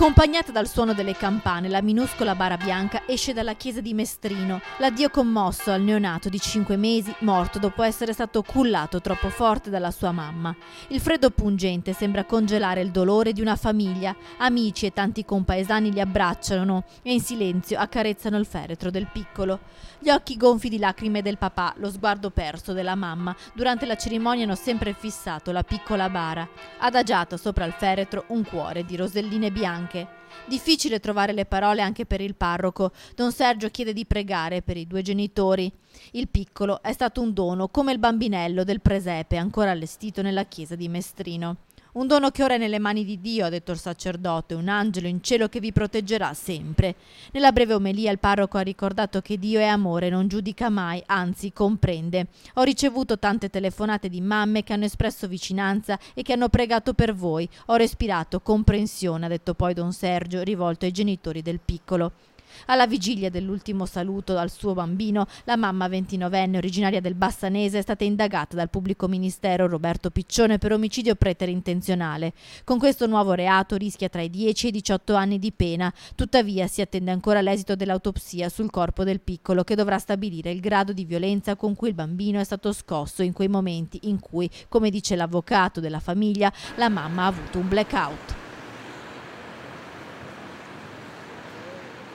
Accompagnata dal suono delle campane, la minuscola bara bianca esce dalla chiesa di Mestrino. L'addio commosso al neonato di 5 mesi, morto dopo essere stato cullato troppo forte dalla sua mamma. Il freddo pungente sembra congelare il dolore di una famiglia. Amici e tanti compaesani li abbracciano e in silenzio accarezzano il feretro del piccolo. Gli occhi gonfi di lacrime del papà, lo sguardo perso della mamma, durante la cerimonia hanno sempre fissato la piccola bara, adagiato sopra il feretro un cuore di roselline bianche. Difficile trovare le parole anche per il parroco. Don Sergio chiede di pregare per i 2 genitori. Il piccolo è stato un dono, come il bambinello del presepe ancora allestito nella chiesa di Mestrino. Un dono che ora è nelle mani di Dio, ha detto il sacerdote, un angelo in cielo che vi proteggerà sempre. Nella breve omelia il parroco ha ricordato che Dio è amore, non giudica mai, anzi comprende. Ho ricevuto tante telefonate di mamme che hanno espresso vicinanza e che hanno pregato per voi. Ho respirato comprensione, ha detto poi Don Sergio, rivolto ai genitori del piccolo. Alla vigilia dell'ultimo saluto al suo bambino, la mamma 29enne originaria del Bassanese è stata indagata dal pubblico ministero Roberto Piccione per omicidio preterintenzionale. Con questo nuovo reato rischia tra i 10 e i 18 anni di pena. Tuttavia si attende ancora l'esito dell'autopsia sul corpo del piccolo, che dovrà stabilire il grado di violenza con cui il bambino è stato scosso in quei momenti in cui, come dice l'avvocato della famiglia, la mamma ha avuto un blackout.